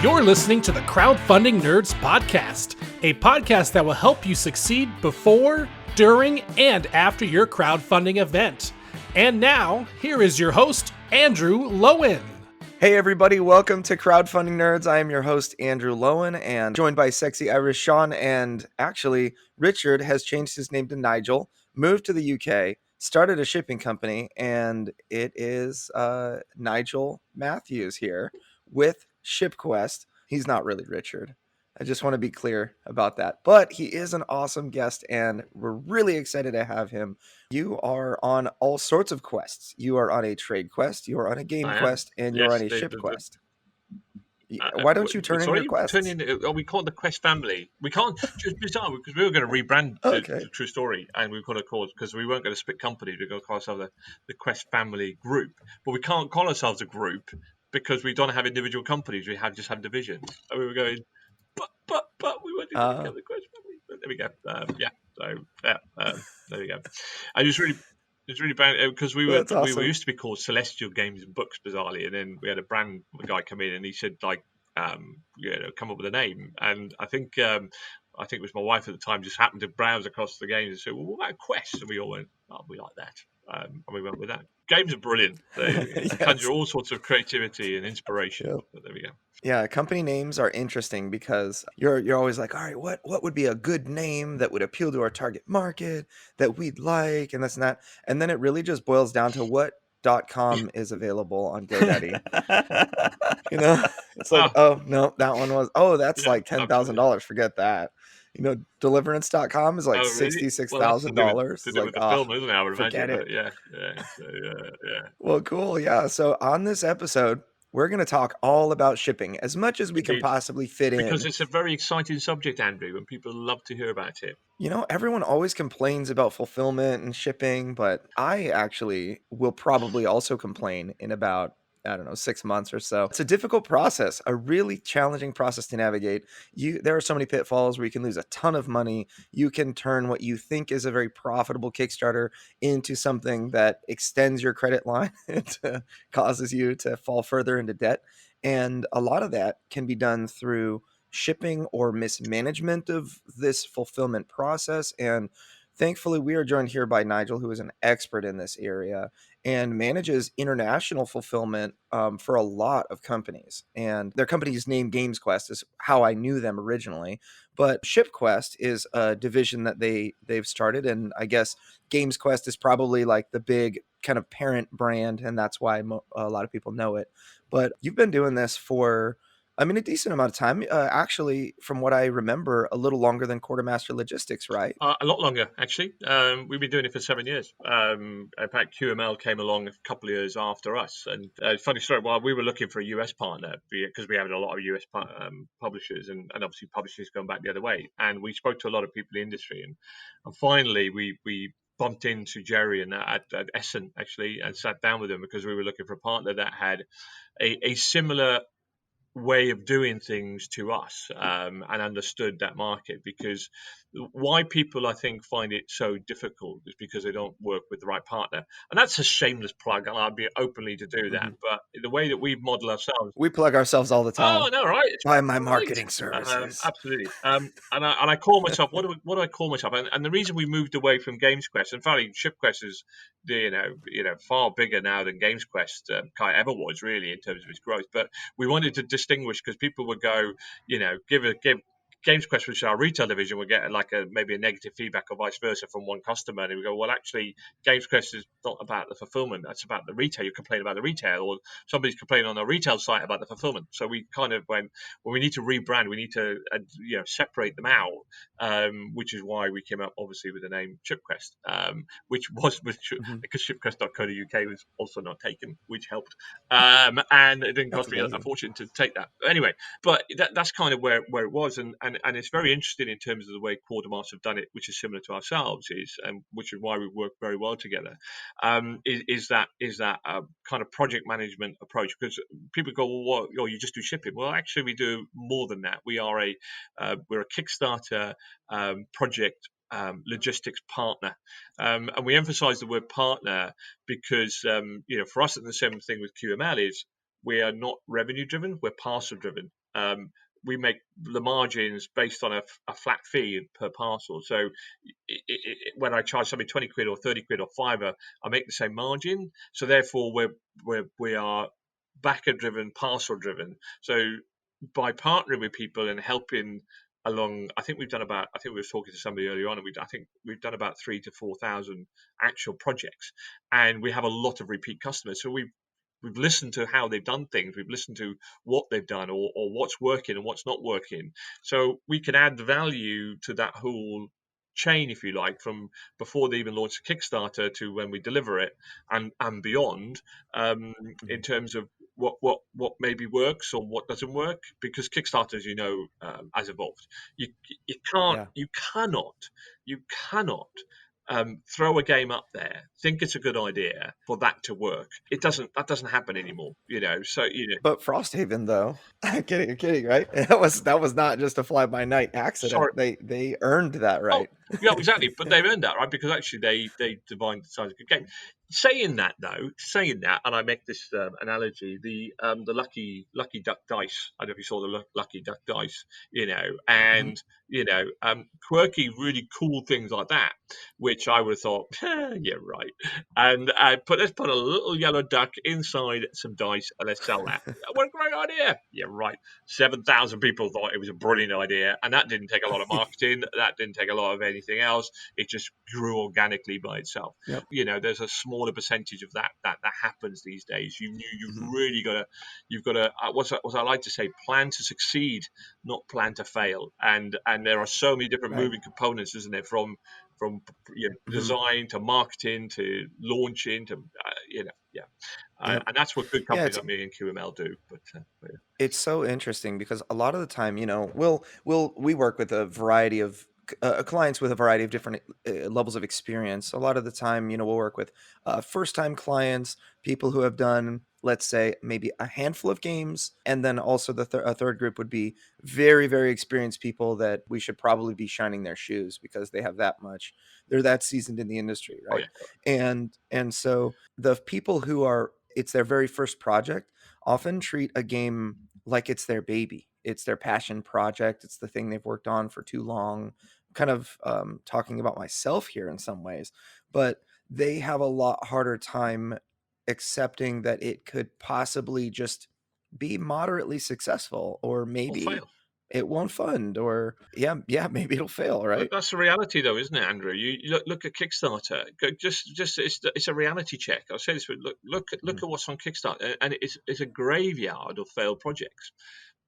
You're listening to the Crowdfunding Nerds Podcast, a podcast that will help you succeed before, during, and after your crowdfunding event. And now, here is your host, Andrew Lowen. Hey everybody, welcome to Crowdfunding Nerds. I am your host, Andrew Lowen, and joined by sexy Irish Sean, and actually, Richard has changed his name to Nigel, moved to the UK, started a shipping company, and it is Nigel Matthews here with ShipQuest. He's not really Richard. I just want to be clear about that. But he is an awesome guest, and we're really excited to have him. You are on all sorts of quests. You are on a trade quest, you are on a game quest, and you're on a ship quest. Why don't you turn in your quests? We call it the Quest family. We can't, just bizarre, because we were going to rebrand the True Story, and we've got to call it, because we weren't going to split companies, we're going to call ourselves the Quest family group. But we can't call ourselves a group because we don't have individual companies, we just have divisions. And we were going, but we weren't going to the Quest family. But there we go. There we go. And it's really bad because we were used to be called Celestial Games and Books, bizarrely, and then we had a brand guy come in and he said, like, come up with a name. And I think it was my wife at the time just happened to browse across the games and said, well, what about Quest? And we all went, oh, we like that. And we went with that. Games are brilliant. They conjure all sorts of creativity and inspiration. Yep. But there we go. Yeah, company names are interesting because you're always like, all right, what would be a good name that would appeal to our target market that we'd like, and that's not. And then it really just boils down to what .com is available on GoDaddy. It's like, oh no, that one was that's like $10,000. Forget that. Deliverance.com is like $66,000. To do with the film, isn't it? I would forget imagine. it. Yeah. Well, cool. Yeah. So on this episode, we're going to talk all about shipping as much as we can possibly fit in. Because it's a very exciting subject, Andrew, and people love to hear about it. Everyone always complains about fulfillment and shipping, but I actually will probably also complain in about 6 months or so. It's a difficult process, a really challenging process to navigate. There are so many pitfalls where you can lose a ton of money. You can turn what you think is a very profitable Kickstarter into something that extends your credit line. It causes you to fall further into debt. And a lot of that can be done through shipping or mismanagement of this fulfillment process. And thankfully, we are joined here by Nigel, who is an expert in this area and manages international fulfillment for a lot of companies. And their company's name, GamesQuest, is how I knew them originally. But ShipQuest is a division that they've started. And I guess GamesQuest is probably like the big kind of parent brand, and that's why a lot of people know it. But you've been doing this for a decent amount of time. Actually, from what I remember, a little longer than Quartermaster Logistics, right? A lot longer, actually. We've been doing it for 7 years. In fact, QML came along a couple of years after us. And funny story, while we were looking for a US partner, because we have a lot of US publishers, and obviously publishers going back the other way. And we spoke to a lot of people in the industry. And finally, we bumped into Jerry and at Essen, actually, and sat down with them because we were looking for a partner that had a similar way of doing things to us, and understood that market. Because why people, I think, find it so difficult is because they don't work with the right partner. And that's a shameless plug, and I'd be openly to do that. But the way that we model ourselves, we plug ourselves all the time. Oh no, right? By my marketing services, absolutely. And I call myself, what do I call myself? And the reason we moved away from GamesQuest, and finally ShipQuest is far bigger now than GamesQuest ever was, really, in terms of its growth. But we wanted to distinguish, because people would go, give GamesQuest, which is our retail division, would get maybe a negative feedback or vice versa from one customer, and we go, well, actually, GamesQuest is not about the fulfillment; that's about the retail. You complain about the retail, or somebody's complaining on our retail site about the fulfillment. So we kind of went, well, we need to rebrand, we need to separate them out, which is why we came up, obviously, with the name ShipQuest, which was because ShipQuest.co.uk was also not taken, which helped, and it didn't cost me a fortune to take that. Anyway, but that's kind of where it was, and it's very interesting in terms of the way Quartermaster have done it, which is similar to ourselves, which is why we work very well together. Is that kind of project management approach? Because people go, well, you just do shipping. Well, actually, we do more than that. We're a Kickstarter project logistics partner, and we emphasize the word partner because for us, the same thing with QML is we are not revenue driven, we're parcel driven. we make the margins based on a flat fee per parcel. So when I charge somebody 20 quid or 30 quid or fiver, I make the same margin. So therefore, we are backer driven, parcel driven. So by partnering with people and helping along, I think we were talking to somebody earlier on, and I think we've done about 3,000 to 4,000 actual projects, and we have a lot of repeat customers. So we've listened to how they've done things. We've listened to what they've done or what's working and what's not working. So we can add value to that whole chain, if you like, from before they even launch a Kickstarter to when we deliver it and beyond, in terms of what maybe works or what doesn't work, because Kickstarter, as you know, has evolved. You can't Yeah. you cannot throw a game up there, think it's a good idea for that to work. That doesn't happen anymore, So But Frosthaven, though, kidding, right? That was not just a fly by night accident. sorry. They earned that Oh, right. yeah, exactly. But they've earned that, right? Because actually they defined the size of a good game. Saying that, and I make this analogy: the lucky duck dice. I don't know if you saw the lucky duck dice, Mhm. and quirky, really cool things like that, which I would have thought, yeah, right. And let's put a little yellow duck inside some dice and let's sell that. What a great idea! Yeah, right. 7,000 people thought it was a brilliant idea, and that didn't take a lot of marketing. That didn't take a lot of anything else. It just grew organically by itself. Yep. There's a smaller percentage of that happens these days. Mhm. You've really got to what I like to say, plan to succeed, not plan to fail. And there are so many different Right. moving components, isn't there? From Mhm. design to marketing to launching to yeah. Yep. And that's what good Yeah, companies like me and QML do. But it's so interesting because a lot of the time, we work with a variety of clients with a variety of different levels of experience. A lot of the time, we'll work with first time clients, people who have done, let's say, maybe a handful of games. And then also a third group would be very, very experienced people that we should probably be shining their shoes because they're that seasoned in the industry. oh Right. yeah, And so the people who are, it's their very first project, often treat a game like it's their baby. It's their passion project. It's the thing they've worked on for too long. Kind of talking about myself here in some ways, but they have a lot harder time accepting that it could possibly just be moderately successful, or or maybe fail. it won't fund, or yeah, maybe it'll fail, But right? that's the reality, though, isn't it, Andrew? You look at Kickstarter. Just it's a reality check. I'll say this: but look Mhm. at what's on Kickstarter, and it's a graveyard of failed projects.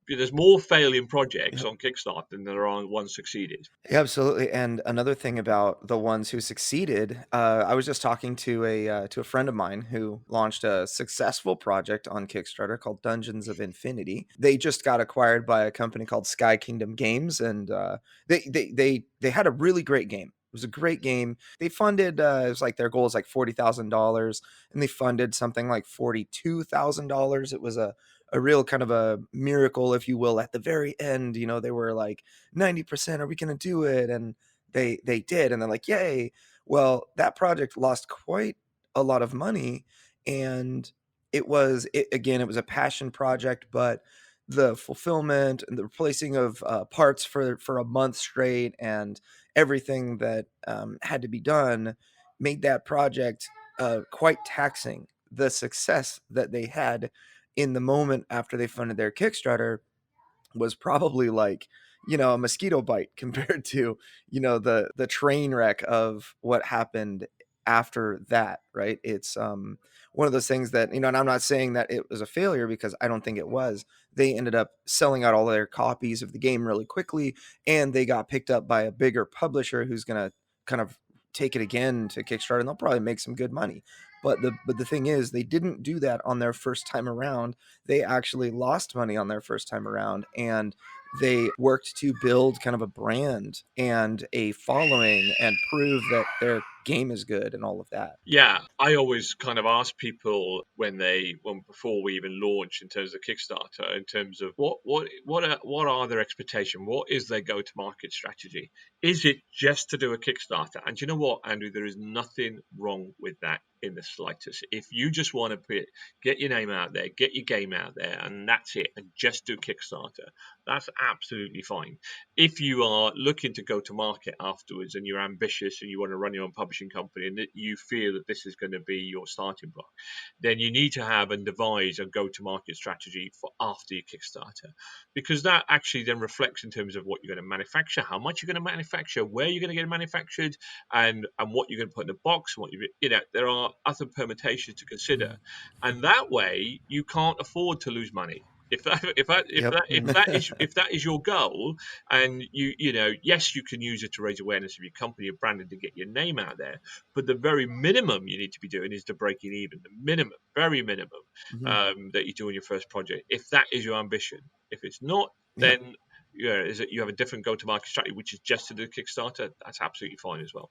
There's more failing projects Yep. on Kickstarter than there are ones succeeded. Yeah, absolutely. And another thing about the ones who succeeded, I was just talking to a friend of mine who launched a successful project on Kickstarter called Dungeons of Infinity. They just got acquired by a company called Sky Kingdom Games, and they had a really great game. It was a great game. They funded it was like their goal is like $40,000, and they funded something like $42,000. It was a real kind of a miracle, if you will. At the very end, they were like 90%, are we going to do it? And they did, and they're like, yay. Well, that project lost quite a lot of money, and it was a passion project, but the fulfillment and the replacing of parts for a month straight and everything that had to be done made that project quite taxing. The success that they had in the moment after they funded their Kickstarter was probably like, a mosquito bite compared to, the train wreck of what happened after that, right? It's one of those things that, and I'm not saying that it was a failure because I don't think it was. They ended up selling out all their copies of the game really quickly, and they got picked up by a bigger publisher who's going to kind of take it again to Kickstarter, and they'll probably make some good money. But the thing is, they didn't do that on their first time around. They actually lost money on their first time around, and they worked to build kind of a brand and a following and prove that game is good and all of that. Yeah, I always kind of ask people when before we even launch in terms of Kickstarter, in terms of what are their expectations? What is their go to market strategy? Is it just to do a Kickstarter? And do you know what, Andrew? There is nothing wrong with that in the slightest. If you just want to get your name out there, get your game out there, and that's it, and just do Kickstarter, that's absolutely fine. If you are looking to go to market afterwards and you're ambitious and you want to run your own publishing company and that you feel that this is going to be your starting block, then you need to have and devise a go to market strategy for after your Kickstarter, because that actually then reflects in terms of what you're going to manufacture, how much you're going to manufacture, where you're going to get it manufactured, and what you're going to put in a box, there are other permutations to consider, and that way you can't afford to lose money. If Yep. if that is your goal, and yes, you can use it to raise awareness of your company, your brand, and to get your name out there. But the very minimum you need to be doing is to breaking even. The minimum, very minimum, Mhm. that you do in your first project. If that is your ambition, if it's not, Yep. then is it you have a different go-to-market strategy, which is just to do Kickstarter. That's absolutely fine as well.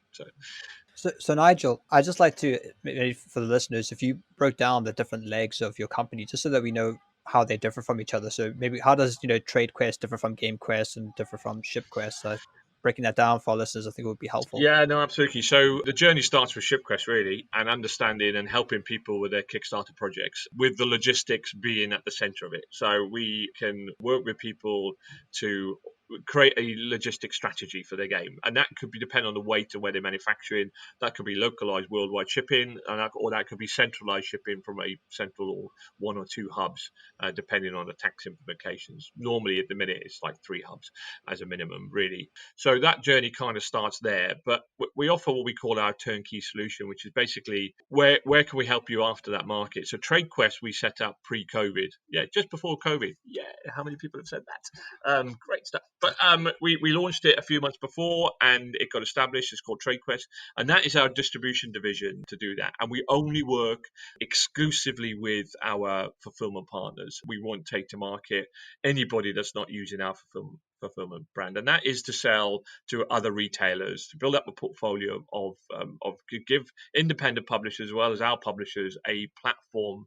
So Nigel, I'd just like to, maybe for the listeners, if you broke down the different legs of your company, just so that we know how they differ from each other. So maybe how does, TradeQuest differ from GameQuest and differ from ShipQuest? Breaking that down for our listeners, I think would be helpful. Yeah, no, absolutely. So the journey starts with ShipQuest, really, and understanding and helping people with their Kickstarter projects, with the logistics being at the center of it. So we can work with people to create a logistic strategy for their game, and that could be depend on the weight of where they're manufacturing. That could be localized worldwide shipping, or that could be centralized shipping from a central or one or two hubs, depending on the tax implications. Normally, at the minute, it's like 3 hubs as a minimum, really. So that journey kind of starts there. But we offer what we call our turnkey solution, which is basically where can we help you after that market. So TradeQuest we set up pre-COVID, just before COVID. Yeah, how many people have said that? Great stuff. But we launched it a few months before, and it got established. It's called TradeQuest, and that is our distribution division to do that. And we only work exclusively with our fulfillment partners. We won't take to market anybody that's not using our fulfillment brand, and that is to sell to other retailers, to build up a portfolio of give independent publishers as well as our publishers a platform,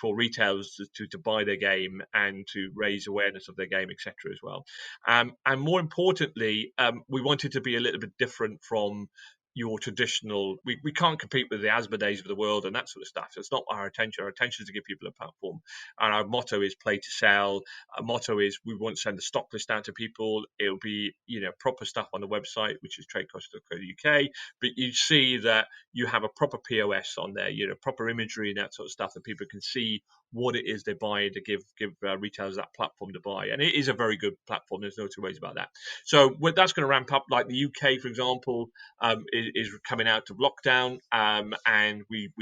for retailers to buy their game and to raise awareness of their game, etc. as well. And more importantly, we wanted to be a little bit different from your traditional. We can't compete with the Asmodees of the world and that sort of stuff. It's not our intention. Our intention is to give people a platform, and our motto is play to sell. Our motto is we won't send a stock list out to people. It'll be proper stuff on the website, which is tradecost.co.uk, but you see that you have a proper POS on there, proper imagery and that sort of stuff, that people can see what it is they're buying, to give retailers that platform to buy. And it is a very good platform. There's no two ways about that. So that's going to ramp up. Like the UK, for example, is coming out of lockdown, and we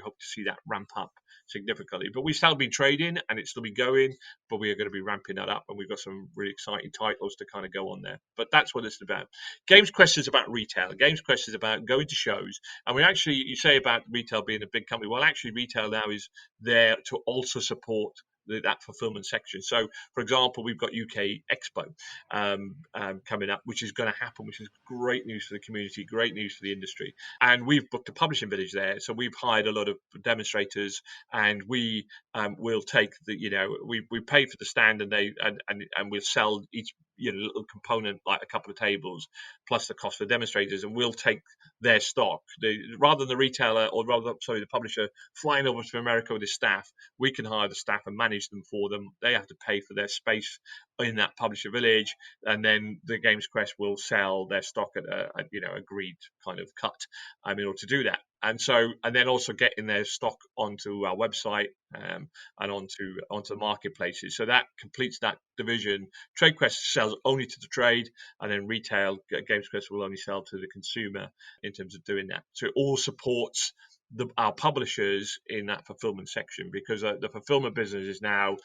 hope to see that ramp up significantly. But we still been trading and it's still been going, but we are going to be ramping that up, and we've got some really exciting titles to kind of go on there. But that's what it's about. Games Quest is about retail. Games Quest is about going to shows, and you say about retail being a big company. Well, actually, retail now is there to also support that fulfillment section. So, for example, we've got UK Expo coming up, which is going to happen, which is great news for the community, great news for the industry. And we've booked a publishing village there, so we've hired a lot of demonstrators, and we will take we pay for the stand, and we'll sell each little component, like a couple of tables plus the cost of the demonstrators, and we'll take their stock. Rather than the retailer, the publisher flying over to America with his staff, we can hire the staff and manage them for them. They have to pay for their space in that publisher village, and then the Games Quest will sell their stock at a agreed kind of cut in order to do that. And then also getting their stock onto our website, and onto marketplaces. So that completes that division. TradeQuest sells only to the trade, and then retail, Games Quest will only sell to the consumer in terms of doing that. So it all supports our publishers in that fulfillment section, because the fulfillment business is now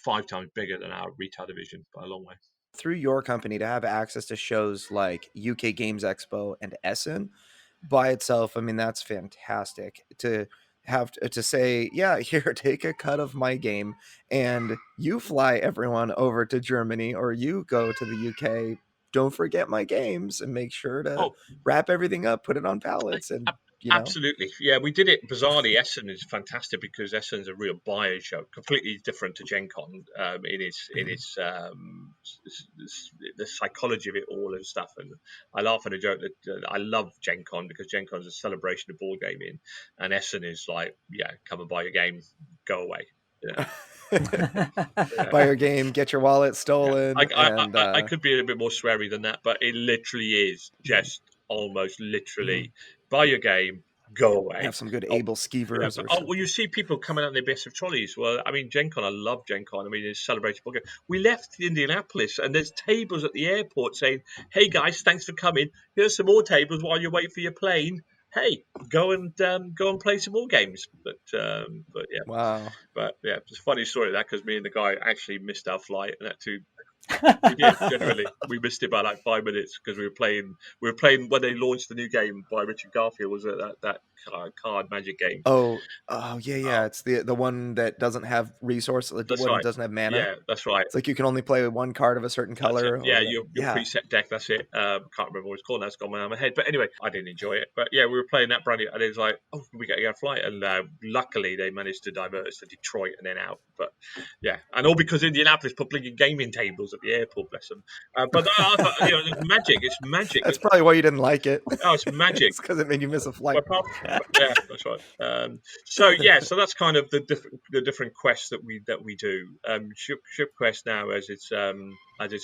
5 times bigger than our retail division by a long way. Through your company, to have access to shows like UK Games Expo and Essen by itself, I mean, that's fantastic. To have to say, yeah, here, take a cut of my game, and you fly everyone over to Germany, or you go to the UK don't forget my games, and make sure to Oh, wrap everything up, put it on pallets, and absolutely. Yeah, we did it bizarrely. Essen is fantastic because Essen's a real buyer's show, completely different to Gen Con in its the psychology of it all and stuff. And I laugh and a joke that I love Gen Con because Gen Con is a celebration of board gaming, and Essen is like, yeah, come and buy your game, go away. Yeah. buy your game, get your wallet stolen, and I could be a bit more sweary than that, but it literally is just almost literally buy your game, go away. have some good Oh, able skeevers or well, something. you see people coming out in their best of trolleys. Well, I mean, Gen Con, I love Gen Con. I mean, it's celebrated book. We left Indianapolis, and there's tables at the airport saying, "Hey guys, thanks for coming. Here's some more tables while you wait for your plane. Hey, go and play some more games." But yeah. Wow. But yeah, it's a funny story that because me and the guy actually missed our flight and had to. We did generally. We missed it by like 5 minutes because we were playing. We were playing when they launched the new game by Richard Garfield. Was it that card magic game? Oh, yeah. It's the one that doesn't have resources. The That's one that right. doesn't have mana. Yeah, that's right. It's like you can only play one card of a certain That's color. it. Yeah, or your yeah. preset deck. That's it. Can't remember what it's called. Now it's gone out of my head. But anyway, I didn't enjoy it. But yeah, we were playing that brand new, and it was like, oh, we got to get a flight. And luckily, they managed to divert us to Detroit and then out. But yeah, and all because Indianapolis put blinking gaming tables at the airport. Bless them. But I thought, it's magic. It's magic. That's probably why you didn't like it. Oh, it's magic. It's because it made you miss a flight. Yeah, that's right. So that's kind of the different quests that we do. ShipQuest now has its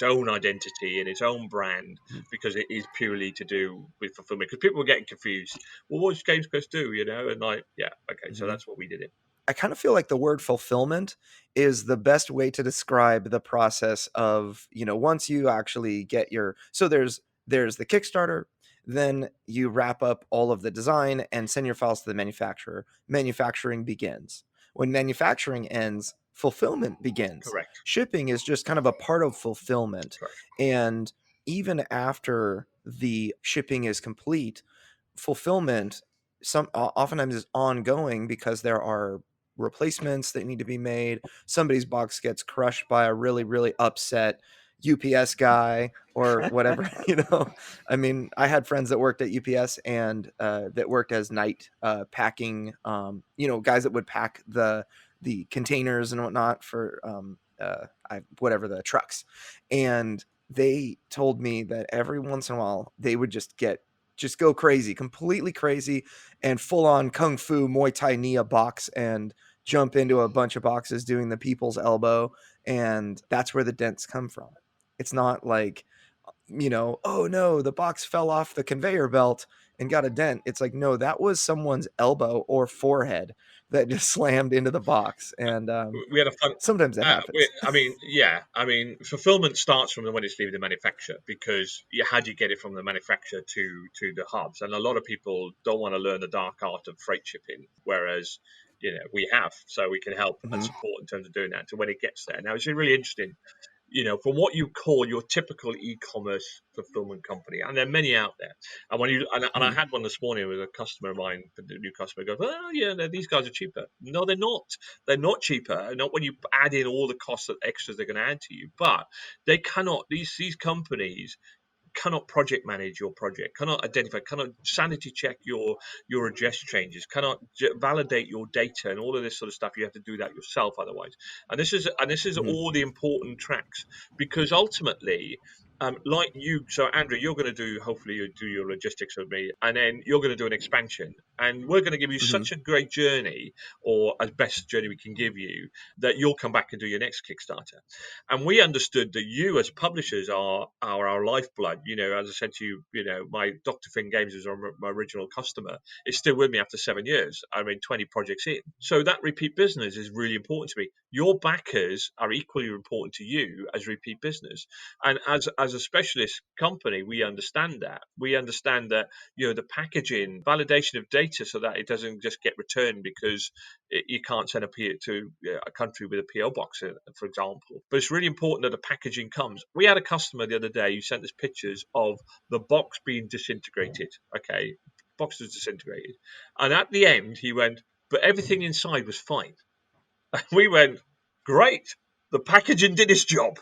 own identity and its own brand because it is purely to do with fulfillment. Because people were getting confused. Well, what does GamesQuest do? And like, yeah, okay, so that's what we did it. I kind of feel like the word fulfillment is the best way to describe the process of, once you actually get so there's the Kickstarter, then you wrap up all of the design and send your files to the manufacturer. Manufacturing begins. When manufacturing ends, fulfillment begins. Correct. Shipping is just kind of a part of fulfillment. Correct. And even after the shipping is complete, fulfillment oftentimes is ongoing because there are replacements that need to be made. Somebody's box gets crushed by a really, really upset UPS guy or whatever. I mean, I had friends that worked at UPS and that worked as night packing, guys that would pack the containers and whatnot for whatever the trucks. And they told me that every once in a while they would just go crazy, completely crazy, and full on Kung Fu Muay Thai Nia box and jump into a bunch of boxes doing the people's elbow. And that's where the dents come from. It's not like, oh no, the box fell off the conveyor belt and got a dent. It's like, no, that was someone's elbow or forehead that just slammed into the box. And we had a fun. Sometimes that happens. I mean, fulfillment starts from when it's leaving the manufacturer because how do you get it from the manufacturer to the hubs? And a lot of people don't want to learn the dark art of freight shipping, whereas we have, so we can help and support in terms of doing that to when it gets there. Now it's really interesting. From what you call your typical e-commerce fulfillment company, and there are many out there. And when I had one this morning with a customer of mine, the new customer goes, "Oh yeah, these guys are cheaper." No, they're not. They're not cheaper. Not when you add in all the costs and extras they're going to add to you. But they cannot. These companies cannot project manage your project, cannot identify, cannot sanity check your address changes, cannot validate your data and all of this sort of stuff. You have to do that yourself otherwise. And this is all the important tracks because ultimately, like you, so Andrew, you're going to hopefully you do your logistics with me, and then you're going to do an expansion, and we're going to give you such a great journey, or as best journey we can give you, that you'll come back and do your next Kickstarter. And we understood that you as publishers are our lifeblood. As I said to you, my Dr. Finn Games was my original customer. It's still with me after 7 years. I mean, 20 projects in. So that repeat business is really important to me. Your backers are equally important to you as repeat business. And as a specialist company, we understand that. We understand that, the packaging, validation of data so that it doesn't just get returned because you can't send to a country with a PO box, for example. But it's really important that the packaging comes. We had a customer the other day who sent us pictures of the box being disintegrated. Okay, box was disintegrated. And at the end, he went, but everything inside was fine. And we went, great. the packaging did its job.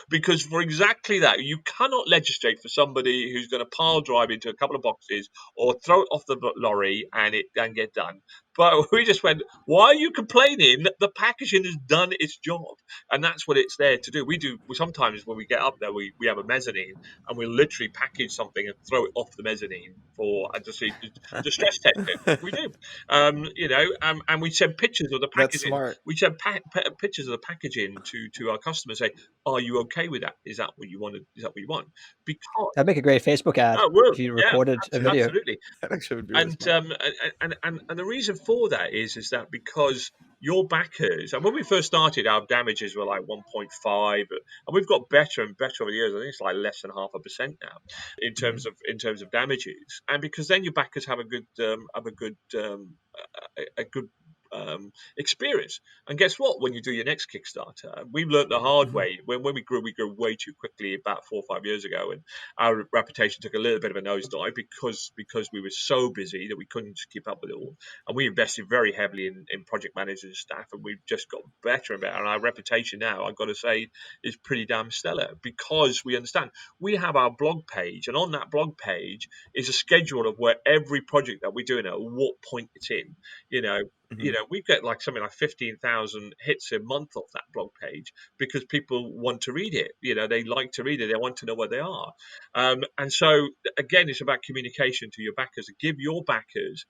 Because for exactly that, you cannot legislate for somebody who's going to pile drive into a couple of boxes or throw it off the lorry and get done. But we just went, why are you complaining? The packaging has done its job, and that's what it's there to do. Sometimes when we get up there, we have a mezzanine, and we literally package something and throw it off the mezzanine to stress test it. We do, and we send pictures of the That's packaging. smart. We send pictures of the packaging to our customers. Say, are you okay with that? Is that what you want? Is that what you want? Because That'd make a great Facebook ad if you yeah, recorded a video. absolutely. That actually would be really And smart. and the reason for that is that because your backers, and when we first started, our damages were like 1.5, and we've got better and better over the years. I think it's like less than 0.5% now in terms of damages, and because then your backers have a good experience. And guess what? When you do your next Kickstarter, we've learned the hard way. When we grew way too quickly about 4 or 5 years ago, and our reputation took a little bit of a nosedive because we were so busy that we couldn't keep up with it all. And we invested very heavily in project managers and staff, and we've just got better and better. And our reputation now, I've got to say, is pretty damn stellar because we understand. We have our blog page, and on that blog page is a schedule of where every project that we're doing at what point it's in. We get like something like 15,000 hits a month off that blog page because people want to read it. They like to read it. They want to know where they are. And so, again, it's about communication to your backers. Give your backers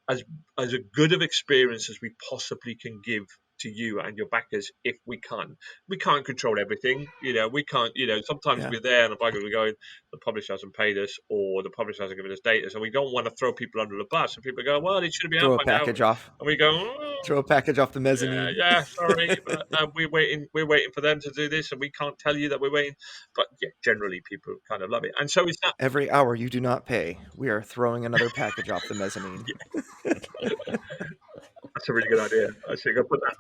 as a good of experience as we possibly can give to you and your backers if we can. We can't control everything. We can't, sometimes Yeah. we're there and the backers are going, the publisher hasn't paid us or the publisher hasn't given us data. So we don't want to throw people under the bus. And people go, well, it should be Throw out a by now. package off. And we go, oh, Throw a package off the mezzanine. yeah, sorry, but we're waiting for them to do this, and we can't tell you that we're waiting. But yeah, generally people kind of love it, and so it's that. Every hour you do not pay, we are throwing another package off the mezzanine. That's a really good idea. I think I'll put that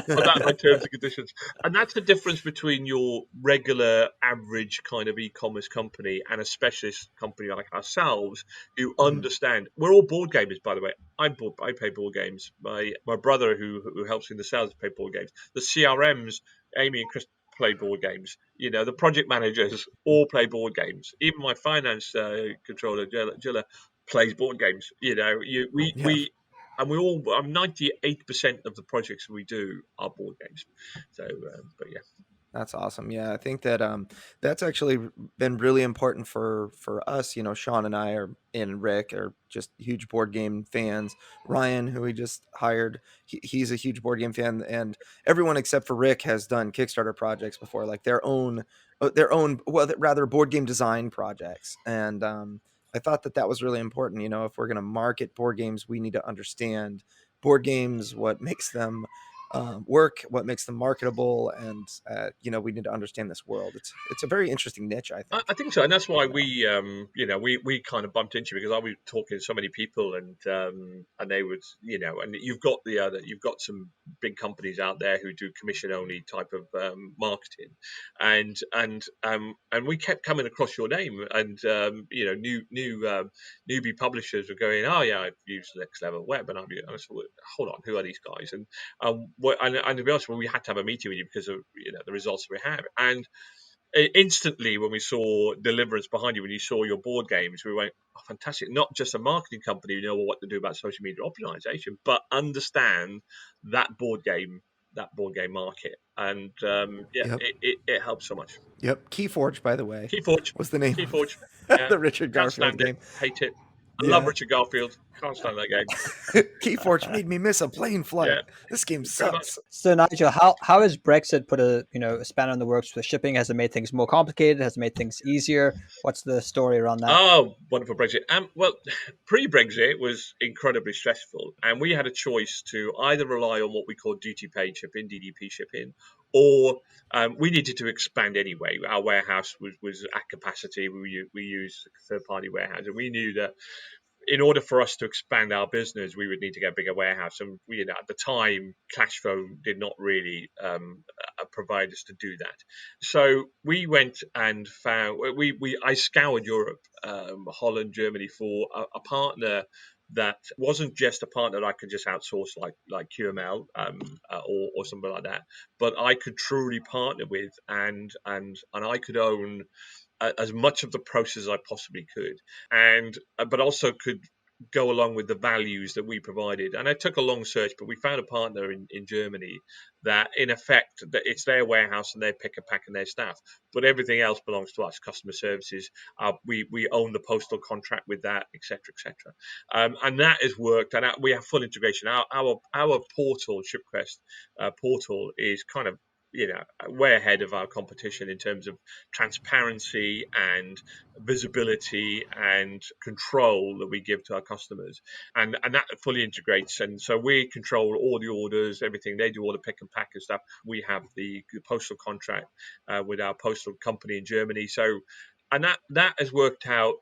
in my terms and conditions. And that's the difference between your regular, average kind of e-commerce company and a specialist company like ourselves, who understand. We're all board gamers, by the way. I play board games. My brother, who helps in the sales, play board games. The CRMs, Amy and Chris, play board games. The project managers all play board games. Even my finance controller, Jilla, plays board games. And I'm 98% of the projects we do are board games. So, but yeah. That's awesome. Yeah, I think that that's actually been really important for us. Sean and I and Rick are just huge board game fans. Ryan, who we just hired, he's a huge board game fan, and everyone except for Rick has done Kickstarter projects before, like their own, well, rather board game design projects. And I thought that was really important. If we're going to market board games, we need to understand board games, what makes them work, what makes them marketable, and we need to understand this world. It's a very interesting niche, I think. I think so, and that's why we kind of bumped into it, because I was talking to so many people, and they would, and you've got some big companies out there who do commission only type of marketing, and we kept coming across your name, and newbie publishers were going, oh yeah, I've used Next Level Web, and I said, well, hold on, who are these guys? And to be honest, we had to have a meeting with you because of the results we have. And instantly, when we saw Deliverance behind you, when you saw your board games, we went, oh, fantastic! Not just a marketing company who know what to do about social media optimization, but understand that board game market. And Yep. it helps so much. Yep. Keyforge, by the way, Keyforge was the name. Keyforge. Of the Richard Can't Garfield stand game. it. Hate it. I love Richard Garfield. Can't stand that game. Keyforge made me miss a plane flight. Yeah. This game Very much. sucks. So Nigel, how has Brexit put a spanner in the works with shipping? Has it made things more complicated? Has it made things easier? What's the story around that? Oh, wonderful Brexit. Well, pre-Brexit was incredibly stressful, and we had a choice to either rely on what we call duty-paid shipping, DDP shipping, or we needed to expand anyway. Our warehouse was at capacity. We use third-party warehouse, and we knew that in order for us to expand our business, we would need to get a bigger warehouse. And at the time, cash flow did not really provide us to do that. So we went and found I scoured Europe, Holland, Germany, for a partner that wasn't just a partner that I could just outsource like QML or something like that, but I could truly partner with, and I could own as much of the process as I possibly could, and but also could go along with the values that we provided. And it took a long search, but we found a partner in Germany that, in effect, that it's their warehouse and their pick and pack and their staff, but everything else belongs to us. Customer services, we own the postal contract with that, etc., etc. And that has worked, and we have full integration. Our portal, ShipQuest portal, is kind of way ahead of our competition in terms of transparency and visibility and control that we give to our customers, and that fully integrates. And so we control all the orders, everything. They do all the pick and pack and stuff. We have the postal contract with our postal company in Germany. So, and that has worked out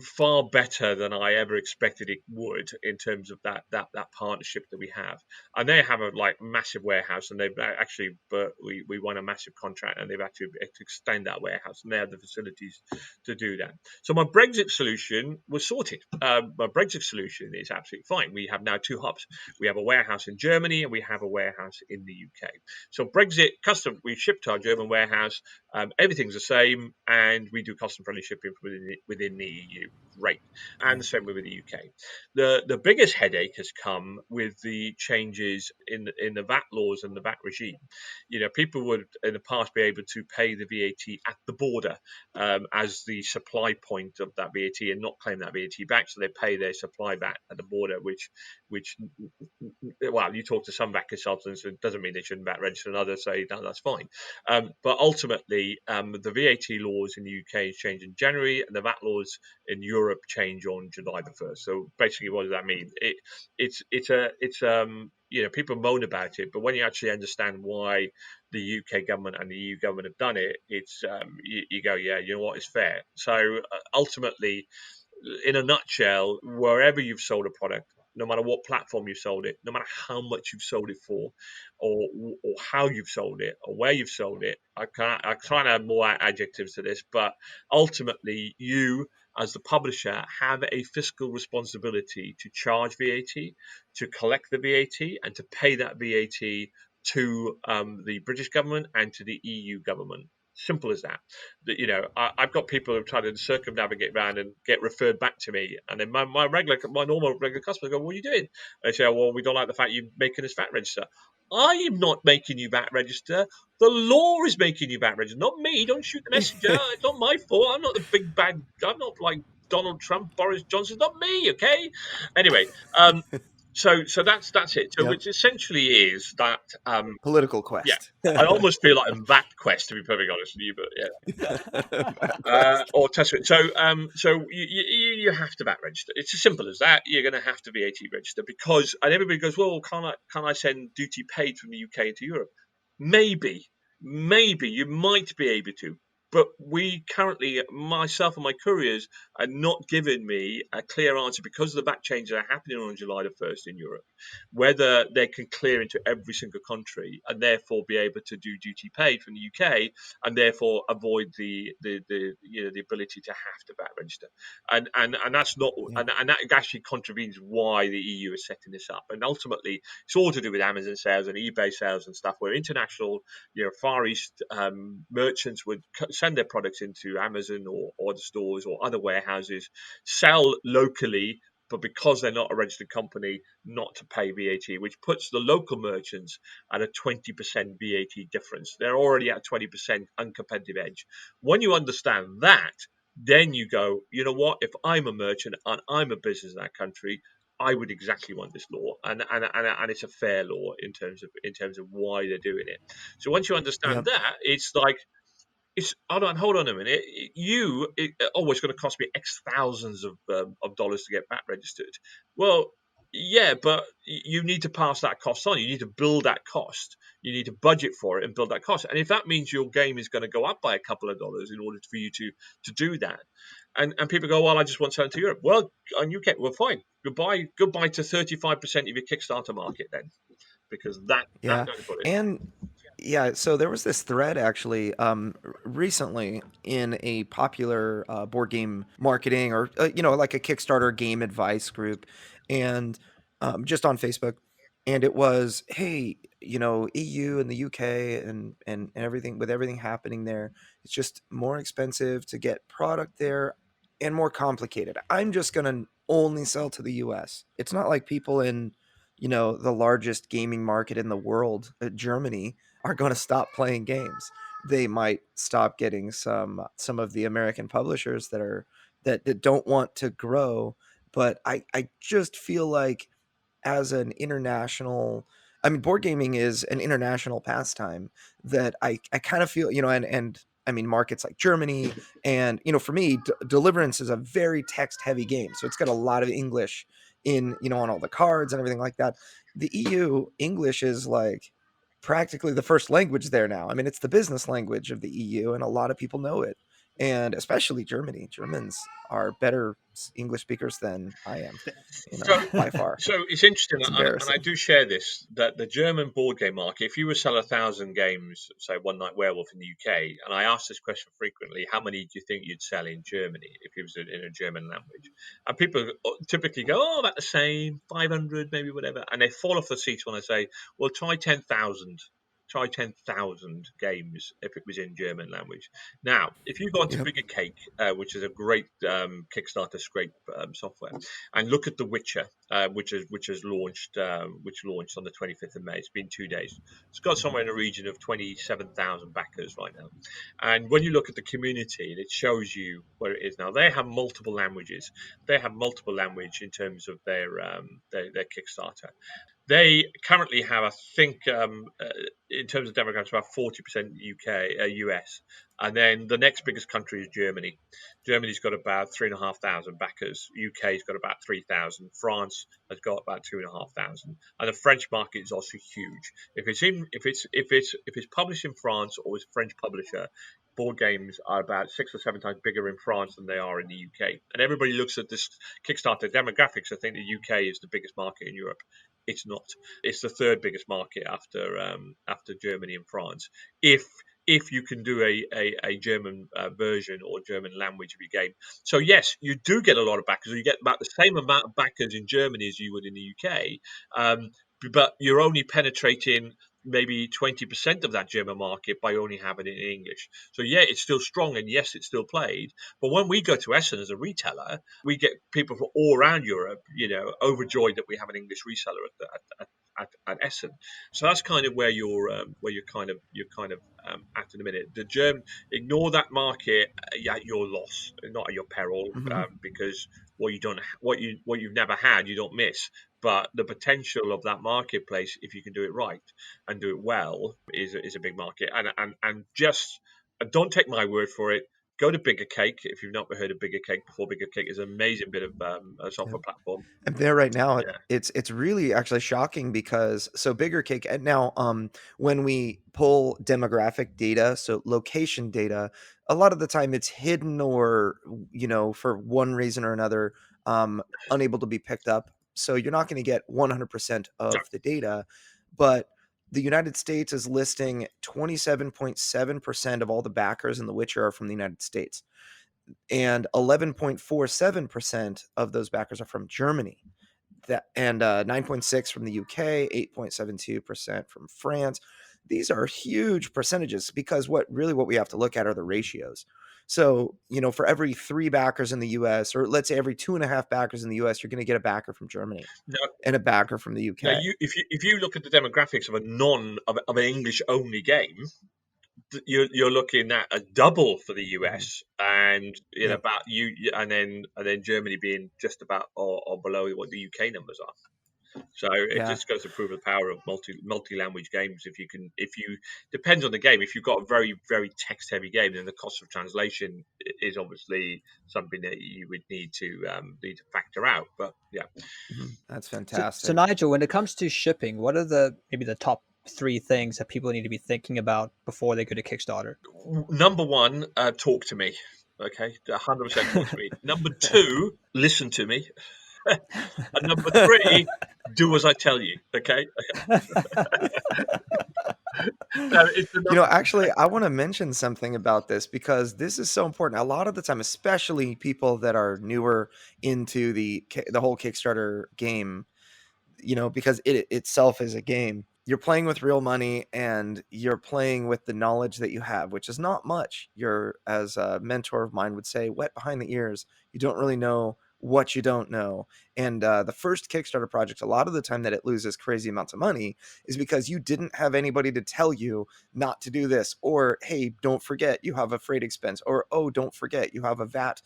far better than I ever expected it would in terms of that partnership that we have. And they have a massive warehouse, and they've actually, but we won a massive contract, and they've actually to extend that warehouse, and they have the facilities to do that. So my Brexit solution was sorted. My Brexit solution is absolutely fine. We have now 2 hubs. We have a warehouse in Germany, and we have a warehouse in the UK. So Brexit custom, we ship to our German warehouse. Everything's the same, and we do custom friendly shipping within the EU. Great. And the same with the UK. The biggest headache has come with the changes in the VAT laws and the VAT regime. People would in the past be able to pay the VAT at the border as the supply point of that VAT and not claim that VAT back. So they pay their supply VAT at the border, which well, you talk to some VAT consultants, it doesn't mean they shouldn't VAT register, and others say no, that's fine. But ultimately, the VAT laws in the UK change in January, and the VAT laws in Europe change on July the 1st. So basically, what does that mean? People moan about it, but when you actually understand why the UK government and the EU government have done it, it's you go, yeah, you know what, it's fair. So ultimately, in a nutshell, wherever you've sold a product, no matter what platform you've sold it, no matter how much you've sold it for, or how you've sold it, or where you've sold it, I can't add more adjectives to this, but ultimately you, as the publisher, have a fiscal responsibility to charge VAT, to collect the VAT, and to pay that VAT to the British government and to the EU government. Simple as that. I've got people who try to circumnavigate around and get referred back to me, and then my normal regular customers go, "What are you doing?" They say, "Well, we don't like the fact you're making us VAT register." I am not making you VAT register. The law is making you VAT register, not me. Don't shoot the messenger. It's not my fault. I'm not the big bad. I'm not like Donald Trump, Boris Johnson. Not me. Okay. Anyway, so that's it. So which essentially is that political quest. Yeah, I almost feel like a VAT quest, to be perfectly honest with you, but yeah. Or testament. So you have to VAT register. It's as simple as that. You're going to have to VAT register because, and everybody goes, well, can I send duty paid from the UK into Europe? Maybe you might be able to. But we currently, myself and my couriers, are not giving me a clear answer because of the VAT changes that are happening on July the 1st in Europe, whether they can clear into every single country and therefore be able to do duty paid from the UK and therefore avoid the ability to have to VAT register. And that's not, and that actually contravenes why the EU is setting this up. And ultimately, it's all to do with Amazon sales and eBay sales and stuff, where international, Far East merchants would send their products into Amazon or the stores or other warehouses, sell locally, but because they're not a registered company, not to pay VAT, which puts the local merchants at a 20% VAT difference. They're already at a 20% uncompetitive edge. When you understand that, then you go, you know what, if I'm a merchant and I'm a business in that country, I would exactly want this law, and it's a fair law in terms of why they're doing it. So once you understand that, it's like, hold on a minute. It's going to cost me X thousands of dollars to get VAT registered. Well, yeah, but you need to pass that cost on. You need to build that cost. You need to budget for it and build that cost. And if that means your game is going to go up by a couple of dollars in order for you to do that, and people go, well, I just want to sell to Europe. Well, on UK, well, fine. Goodbye to 35% of your Kickstarter market then, because that. And Yeah, so there was this thread actually recently in a popular board game marketing or like a Kickstarter game advice group, and just on Facebook, and it was, hey, EU and the UK and everything, with everything happening there, it's just more expensive to get product there and more complicated. I'm just gonna only sell to the US. It's not like people in the largest gaming market in the world, Germany, are going to stop playing games. They might stop getting some of the American publishers that don't want to grow. But I just feel like, as an international, I mean, board gaming is an international pastime, that I kind of feel, and I mean, markets like Germany, and for me, Deliverance is a very text heavy game, so it's got a lot of English in, on all the cards and everything like that. The EU English is like practically the first language there now. I mean, it's the business language of the EU, and a lot of people know it. And especially Germany. Germans are better English speakers than I am, So, by far. so it's interesting, It's and I embarrassing. do share this, that the German board game market, if you were to sell 1,000 games, say One Night Werewolf in the UK, and I ask this question frequently, how many do you think you'd sell in Germany if it was in a German language? And people typically go, oh, about the same, 500, maybe whatever. And they fall off the seats when I say, well, try 10,000. Try 10,000 games if it was in German language. Now, if you go onto Yep. Bigger Cake, which is a great Kickstarter scrape software, and look at The Witcher, which launched on the 25th of May. It's been 2 days. It's got somewhere in the region of 27,000 backers right now. And when you look at the community, it shows you where it is now. They have multiple languages. They have multiple language in terms of their Kickstarter. They currently have, I think, in terms of demographics, about 40% US, and then the next biggest country is Germany. Germany's got about 3,500 backers. UK's got about 3,000. France has got about 2,500, and the French market is also huge. If it's published in France or with a French publisher, board games are about 6 or 7 times bigger in France than they are in the UK. And everybody looks at this Kickstarter demographics. I think the UK is the biggest market in Europe. It's not. It's the third biggest market after Germany and France. If you can do a German version or German language of your game. So yes, you do get a lot of backers. You get about the same amount of backers in Germany as you would in the UK, but you're only penetrating maybe 20% of that German market by only having it in English. So yeah, it's still strong, and yes, it's still played. But when we go to Essen as a retailer, we get people from all around Europe, overjoyed that we have an English reseller at Essen. So that's kind of where you're kind of at in a minute. The German, ignore that market at your loss, not at your peril, because what you've never had, you don't miss. But the potential of that marketplace, if you can do it right and do it well, is a big market. And just don't take my word for it. Go to Bigger Cake if you've not heard of Bigger Cake before. Bigger Cake is an amazing bit of a software platform. I'm there right now. Yeah. It's really actually shocking, because so Bigger Cake, and now when we pull demographic data, so location data, a lot of the time it's hidden, or for one reason or another, unable to be picked up. So you're not going to get 100% No. of the data. But the United States is listing 27.7% of all the backers in The Witcher are from the United States, and 11.47% of those backers are from Germany. And 9.6 from the UK, 8.72% from France. These are huge percentages, because what we have to look at are the ratios. So, for every 3 backers in the US, or let's say every 2.5 backers in the US, you're going to get a backer from Germany and a backer from the UK. Now, if you look at the demographics of an English only game, you're looking at a double for the US, and about and then Germany being just about or below what the UK numbers are. So it just goes to prove the power of multi-language games. If you depends on the game. If you've got a very, very text-heavy game, then the cost of translation is obviously something that you would need to factor out. But yeah, that's fantastic. So Nigel, when it comes to shipping, what are maybe the top 3 things that people need to be thinking about before they go to Kickstarter? Number 1, talk to me. Okay, 100% talk to me. Number 2, listen to me. And number 3, do as I tell you. Okay. No, it's Actually, I want to mention something about this because this is so important. A lot of the time, especially people that are newer into the whole Kickstarter game, because it itself is a game. You're playing with real money and you're playing with the knowledge that you have, which is not much. You're, as a mentor of mine would say, wet behind the ears. You don't really know what you don't know. And the first Kickstarter project, a lot of the time that it loses crazy amounts of money is because you didn't have anybody to tell you not to do this, or, hey, don't forget you have a freight expense, or, oh, don't forget you have a VAT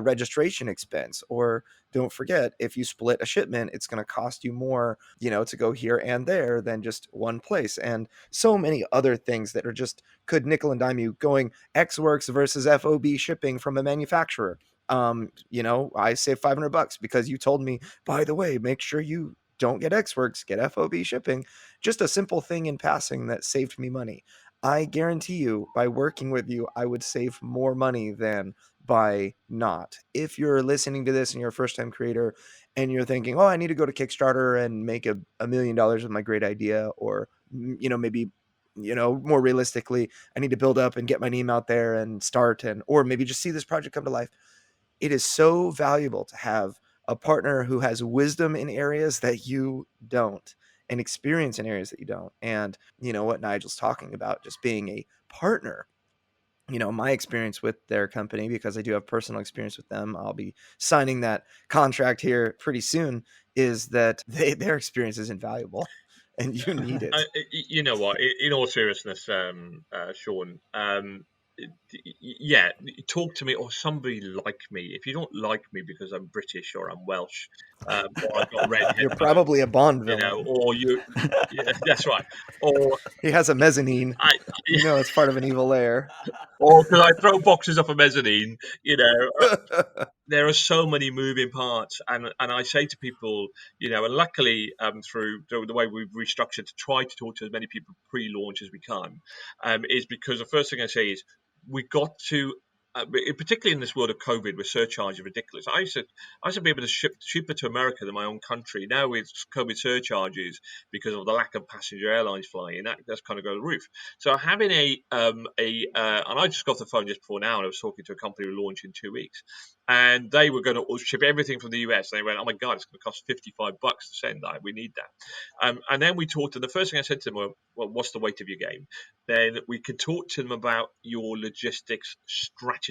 registration expense, or don't forget if you split a shipment, it's going to cost you more, to go here and there than just one place. And so many other things that are just could nickel and dime you, going X Works versus FOB shipping from a manufacturer. I saved $500 because you told me, by the way, make sure you don't get X Works, get FOB shipping. Just a simple thing in passing that saved me money. I guarantee you, by working with you, I would save more money than by not. If you're listening to this and you're a first-time creator and you're thinking, oh, I need to go to Kickstarter and make $1 million with my great idea, or, maybe, more realistically, I need to build up and get my name out there and start, or maybe just see this project come to life. It is so valuable to have a partner who has wisdom in areas that you don't, and experience in areas that you don't. And what Nigel's talking about, just being a partner. My experience with their company, because I do have personal experience with them, I'll be signing that contract here pretty soon, is that their experience is invaluable and you need it. You know what? In all seriousness, Sean, yeah, talk to me or somebody like me. If you don't like me because I'm British or I'm Welsh, or I've got red You're headphones, probably a Bond villain. or yeah, that's right, or he has a mezzanine. I, It's part of an evil lair. or because I throw boxes off a mezzanine. There are so many moving parts, and I say to people, and luckily through the way we've restructured to try to talk to as many people pre-launch as we can, is because the first thing I say is we got to. Particularly in this world of COVID, where surcharges are ridiculous. I used to be able to ship cheaper to America than my own country. Now with COVID surcharges, because of the lack of passenger airlines flying, that's kind of go to the roof. So having and I just got off the phone just before now, and I was talking to a company who launch in 2 weeks, and they were going to ship everything from the US. And they went, "Oh my God, it's going to cost $55 to send that. We need that." And then we talked, and the first thing I said to them was, "Well, what's the weight of your game?" Then we could talk to them about your logistics strategy,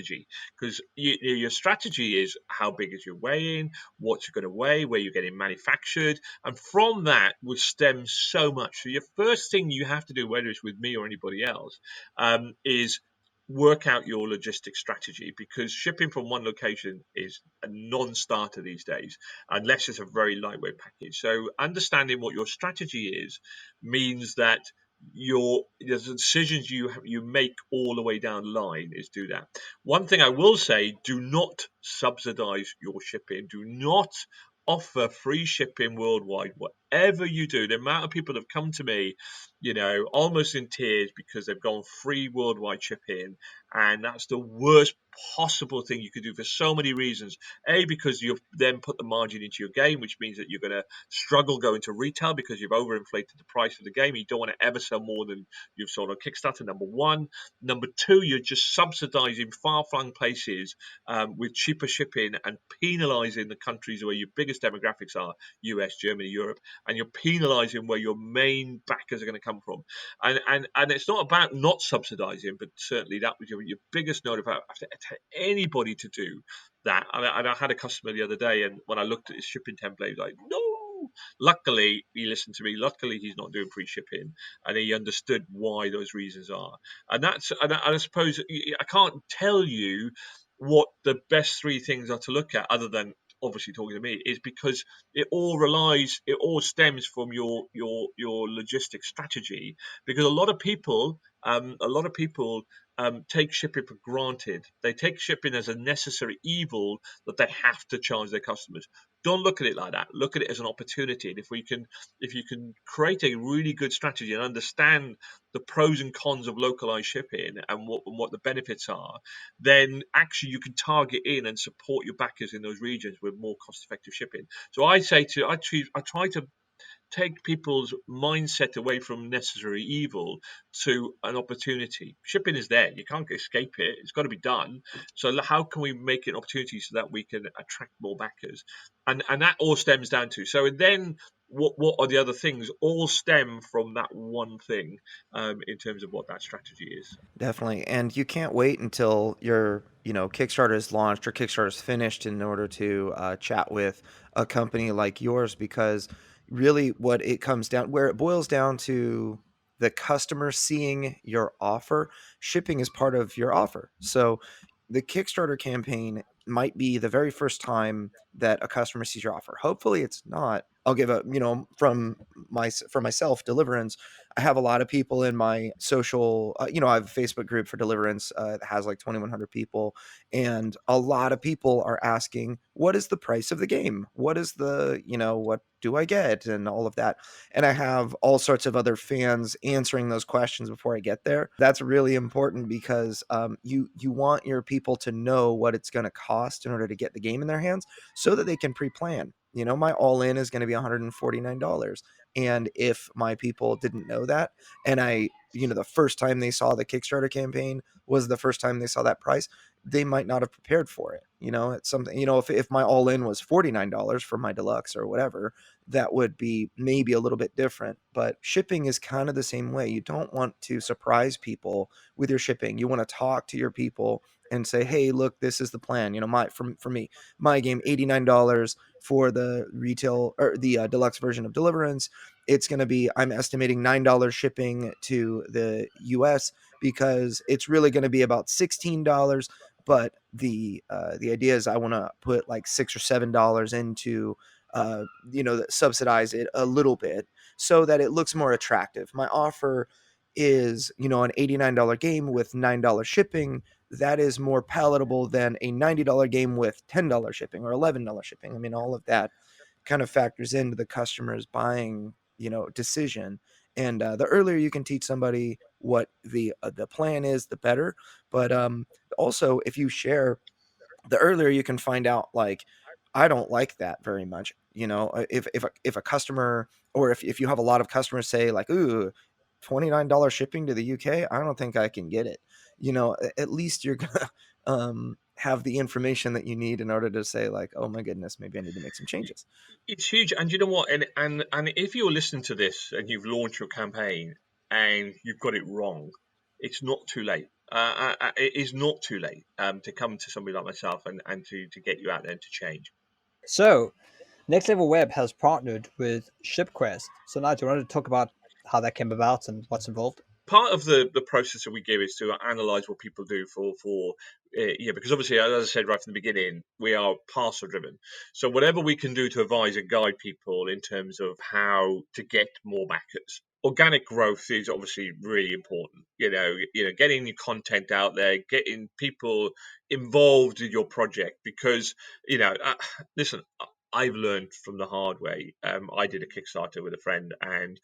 because your strategy is how big is your weighing, what you're going to weigh, where you're getting manufactured, and from that would stem so much. So your first thing you have to do, whether it's with me or anybody else, is work out your logistics strategy, because shipping from one location is a non-starter these days unless it's a very lightweight package. So understanding what your strategy is means that the decisions you make all the way down the line is do that. One thing I will say, do not subsidize your shipping. Do not offer free shipping worldwide. Whatever you do, the amount of people have come to me, almost in tears because they've gone free worldwide shipping, and that's the worst possible thing you could do for so many reasons. A, because you've then put the margin into your game, which means that you're going to struggle going to retail because you've overinflated the price of the game. You don't want to ever sell more than you've sold on Kickstarter, number one. Number two, you're just subsidizing far-flung places with cheaper shipping and penalizing the countries where your biggest demographics are, US, Germany, Europe, and you're penalizing where your main backers are going to come from. And it's not about not subsidizing, but certainly that was your biggest note about anybody to do that. And I had a customer the other day, and when I looked at his shipping template, he was like, no. Luckily, he listened to me. Luckily, he's not doing free shipping, and he understood why those reasons are. And I suppose I can't tell you what the best three things are to look at, other than obviously talking to me, is because it all stems from your logistics strategy. Because a lot of people take shipping for granted. They take shipping as a necessary evil that they have to charge their customers. Don't look at it like that. Look at it as an opportunity. And if you can create a really good strategy and understand the pros and cons of localized shipping and what the benefits are, then actually you can target in and support your backers in those regions with more cost-effective shipping. So I try to take people's mindset away from necessary evil to an opportunity. Shipping is there. You can't escape it. It's got to be done. So how can we make it an opportunity so that we can attract more backers? And that all stems down to, so then what are the other things? All stem from that one thing, in terms of what that strategy is. Definitely. And you can't wait until your, Kickstarter is launched or Kickstarter is finished in order to chat with a company like yours, because really what it comes down, where it boils down to the customer seeing your offer, shipping is part of your offer. So the Kickstarter campaign might be the very first time that a customer sees your offer. Hopefully it's not. I'll give a, for myself, Deliverance, I have a lot of people in my social, I have a Facebook group for Deliverance that has like 2,100 people. And a lot of people are asking, what is the price of the game? What is what do I get? And all of that. And I have all sorts of other fans answering those questions before I get there. That's really important because you want your people to know what it's going to cost in order to get the game in their hands so that they can pre-plan. My all-in is going to be $149. And if my people didn't know that, and the first time they saw the Kickstarter campaign was the first time they saw that price, they might not have prepared for it. It's something, if my all in was $49 for my deluxe or whatever, that would be maybe a little bit different. But shipping is kind of the same way. You don't want to surprise people with your shipping. You want to talk to your people and say, hey, look, this is the plan. For me, my game, $89 for the retail or the deluxe version of Deliverance. It's going to be, I'm estimating $9 shipping to the US because it's really going to be about $16. But the idea is I want to put like $6 or $7 into, subsidize it a little bit so that it looks more attractive. My offer is, an $89 game with $9 shipping. That is more palatable than a $90 game with $10 shipping or $11 shipping. I mean, all of that kind of factors into the customer's buying, decision. And the earlier you can teach somebody what the plan is, the better. But also, if you share, the earlier you can find out, like, I don't like that very much. If a customer, or if you have a lot of customers say like, ooh, $29 shipping to the UK, I don't think I can get it. At least you're gonna have the information that you need in order to say like, oh my goodness, maybe I need to make some changes. It's huge, and you know what? And if you're listening to this and you've launched your campaign and you've got it wrong, it's not too late. It is not too late to come to somebody like myself and to get you out there and to change. So, Next Level Web has partnered with ShipQuest. So, Nigel, I wanted to talk about how that came about and what's involved. Part of the process that we give is to analyze what people do for because obviously, as I said right from the beginning, we are parcel driven. So whatever we can do to advise and guide people in terms of how to get more backers. Organic growth is obviously really important. Getting your content out there, getting people involved in your project, because listen, I've learned from the hard way. I did a Kickstarter with a friend, and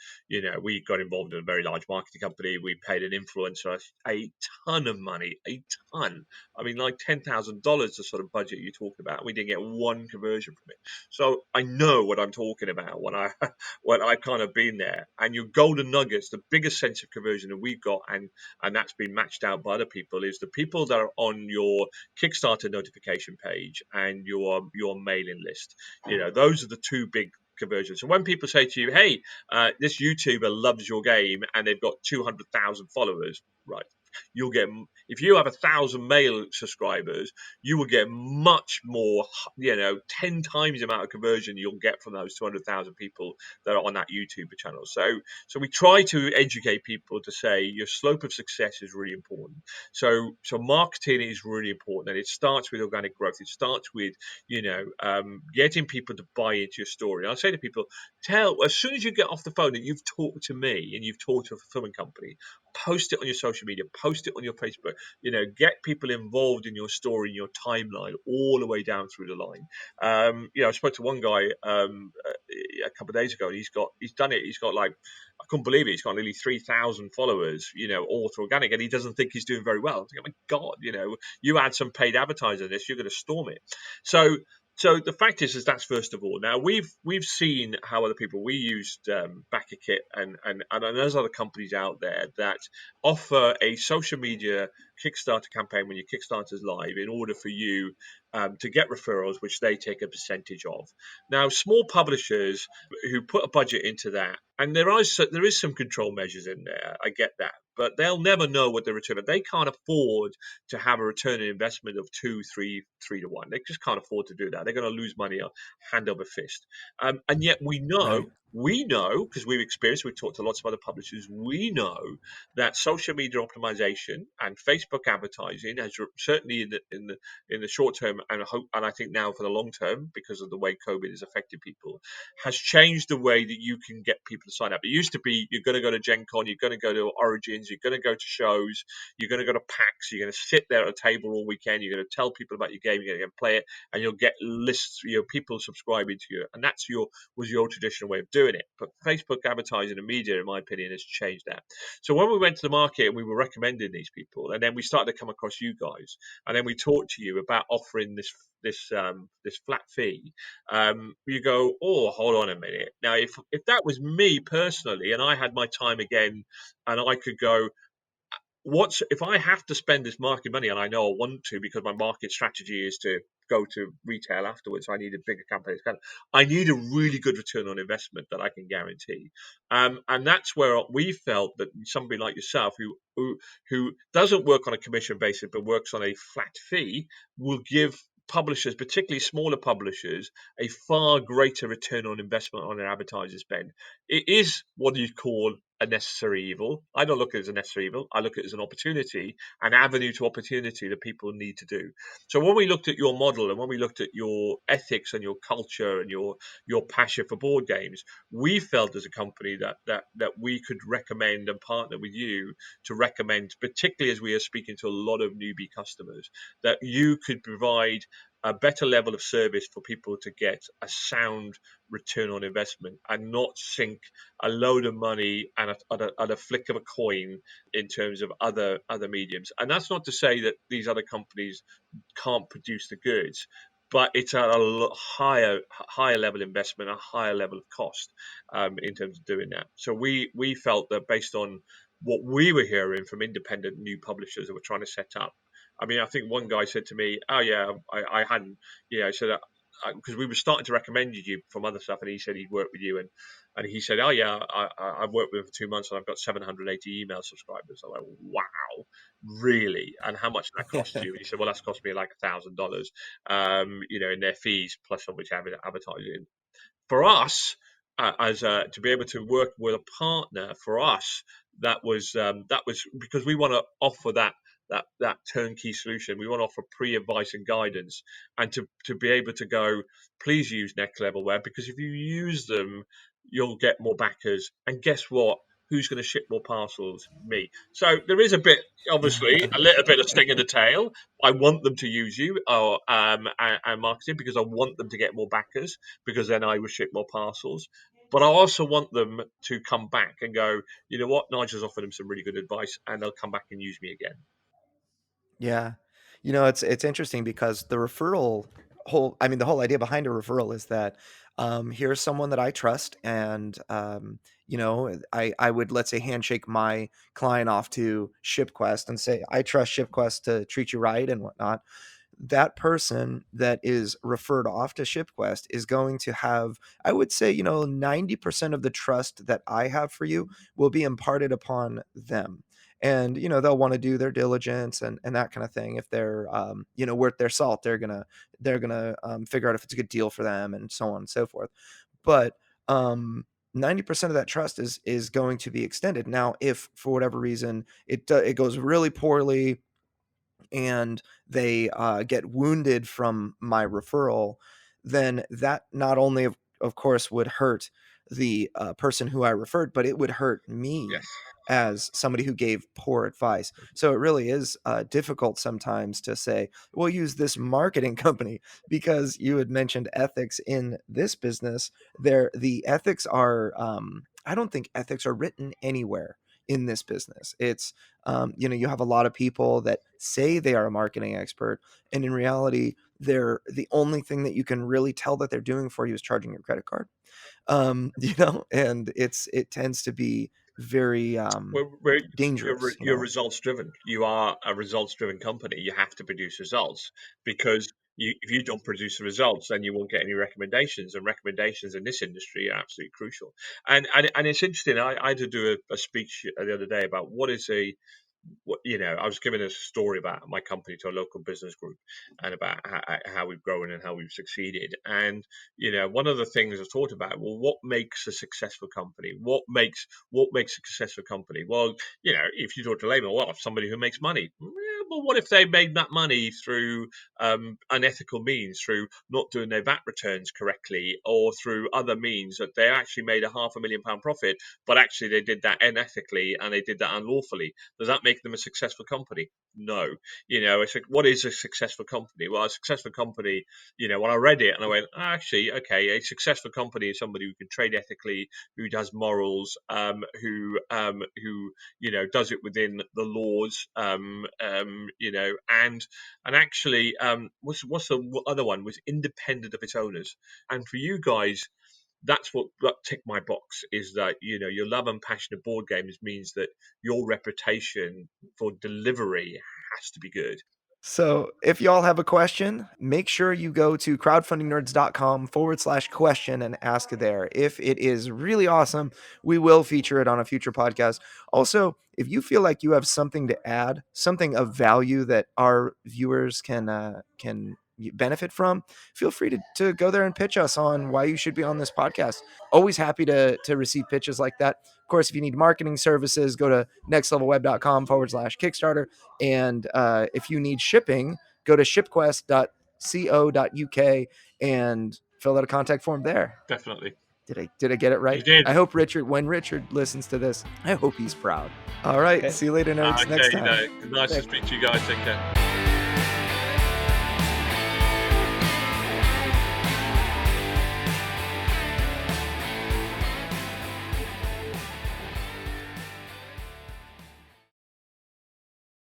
we got involved in a very large marketing company. We paid an influencer a ton of money, a ton. I mean, like $10,000, the sort of budget you talked about. We didn't get one conversion from it. So I know what I'm talking about when I've kind of been there. And your golden nuggets, the biggest sense of conversion that we've got, and that's been matched out by other people, is the people that are on your Kickstarter notification page and your mailing list. Those are the two big conversions. So when people say to you, hey, this YouTuber loves your game and they've got 200,000 followers, right? You'll get, if you have 1,000 mail subscribers, you will get much more, 10 times the amount of conversion you'll get from those 200,000 people that are on that YouTube channel. So we try to educate people to say your slope of success is really important. So marketing is really important, and it starts with organic growth. It starts with, getting people to buy into your story. And I say to people, as soon as you get off the phone and you've talked to me and you've talked to a fulfillment company, post it on your social media, post it on your Facebook, get people involved in your story, in your timeline, all the way down through the line. I spoke to one guy a couple of days ago, and he's done it. He's got like, I couldn't believe it. He's got nearly 3,000 followers, all through organic, and he doesn't think he's doing very well. I was like, oh my God, you add some paid advertising on this, you're going to storm it. So So the fact is that's first of all. Now we've seen how other people we used BackerKit and there's other companies out there that offer a social media Kickstarter campaign when your Kickstarter's live in order for you to get referrals, which they take a percentage of. Now small publishers who put a budget into that, and there is some control measures in there. I get that, but they'll never know what the return. They can't afford to have a return on investment of 3 to 1. They just can't afford to do that. They're going to lose money hand over fist. And yet Right. we know because we've experienced, we've talked to lots of other publishers, we know that social media optimization and Facebook advertising has certainly in the short term and I think now for the long term because of the way COVID has affected people has changed the way that you can get people to sign up. It used to be you're going to go to Gen Con, you're going to go to Origins, you're going to go to shows, you're going to go to PAX, you're going to sit there at a table all weekend, you're going to tell people about your game, you're going to play it, and you'll get lists, people subscribing to you, and that's was your traditional way of doing it. But Facebook advertising and media, in my opinion, has changed that. So when we went to the market and we were recommending these people, and then we started to come across you guys, and then we talked to you about offering this flat fee, you go, oh, hold on a minute. Now, if that was me personally, and I had my time again, and I could go, what's if I have to spend this market money, and I know I want to because my market strategy is to go to retail afterwards. So I need a bigger campaign. I need a really good return on investment that I can guarantee, and that's where we felt that somebody like yourself, who doesn't work on a commission basis but works on a flat fee, will give publishers, particularly smaller publishers, a far greater return on investment on their advertiser spend. It is what you call a necessary evil. I don't look at it as a necessary evil. I look at it as an opportunity, an avenue to opportunity that people need to do. So when we looked at your model and when we looked at your ethics and your culture and your passion for board games, we felt as a company that we could recommend and partner with you to recommend, particularly as we are speaking to a lot of newbie customers, that you could provide a better level of service for people to get a sound return on investment and not sink a load of money and a flick of a coin in terms of other mediums. And that's not to say that these other companies can't produce the goods, but it's at a higher level investment, a higher level of cost in terms of doing that. So we felt that based on what we were hearing from independent new publishers that were trying to set up. I mean, I think one guy said to me, "Oh yeah, I hadn't," I said because we were starting to recommend you from other stuff, and he said he'd worked with you, and he said, "Oh yeah, I've worked with him for 2 months, and I've got 780 email subscribers." I'm like, "Wow, really? And how much did that cost you?" And he said, "Well, that's cost me like $1,000, in their fees plus of which advertising." For us, as to be able to work with a partner, for us that was because we want to offer that turnkey solution. We want to offer pre-advice and guidance, and to be able to go, please use Next Level Web, because if you use them, you'll get more backers. And guess what? Who's going to ship more parcels? Me. So there is a bit, obviously, a little bit of sting in the tail. I want them to use you and marketing because I want them to get more backers, because then I will ship more parcels. But I also want them to come back and go, you know what, Nigel's offered them some really good advice, and they'll come back and use me again. Yeah. It's interesting because the whole idea behind a referral is that here's someone that I trust, and I would, let's say, handshake my client off to ShipQuest and say, I trust ShipQuest to treat you right and whatnot. That person that is referred off to ShipQuest is going to have, I would say, 90% of the trust that I have for you will be imparted upon them. And, they'll want to do their diligence and that kind of thing. If they're, worth their salt, they're gonna figure out if it's a good deal for them and so on and so forth. But 90% of that trust is going to be extended. Now, if for whatever reason it goes really poorly, and they get wounded from my referral, then that not only, of course, would hurt the person who I referred, but it would hurt me Yes. as somebody who gave poor advice. So it really is difficult sometimes to say, we'll use this marketing company, because you had mentioned ethics in this business. The ethics are, I don't think ethics are written anywhere. in this business. It's, you have a lot of people that say they are a marketing expert, and in reality, the only thing that you can really tell that they're doing for you is charging your credit card. And it tends to be very dangerous. You're results driven. You are a results driven company. You have to produce results, because if you don't produce the results, then you won't get any recommendations, and recommendations in this industry are absolutely crucial. And it's interesting. I had to do a speech the other day about I was giving a story about my company to a local business group, and about how we've grown and how we've succeeded. And one of the things I talked about, well, what makes a successful company? What makes a successful company? Well, if you talk to layman, well, somebody who makes money. Yeah, but what if they made that money through unethical means, through not doing their VAT returns correctly, or through other means, that they actually made a £500,000 profit, but actually they did that unethically and they did that unlawfully? Does that make them a successful company? No. It's like, what is a successful company? Well, a successful company, when I read it and I went, actually, okay, a successful company is somebody who can trade ethically, who does morals, who does it within the laws, and actually, what's the other one, was independent of its owners. And for you guys, that's what ticked my box, is that your love and passion of board games means that your reputation for delivery has to be good. So if y'all have a question, make sure you go to crowdfundingnerds.com/question and ask there. If it is really awesome, we will feature it on a future podcast. Also, if you feel like you have something to add, something of value that our viewers can benefit from, feel free to go there and pitch us on why you should be on this podcast. Always happy to receive pitches like that. Of course, if you need marketing services, go to nextlevelweb.com/Kickstarter. And if you need shipping, go to shipquest.co.uk and fill out a contact form there. Definitely. Did I get it right? You did. I hope when Richard listens to this, I hope he's proud. All right. Okay. See you later, nerds. Next time. Nice to speak to you guys. Take care.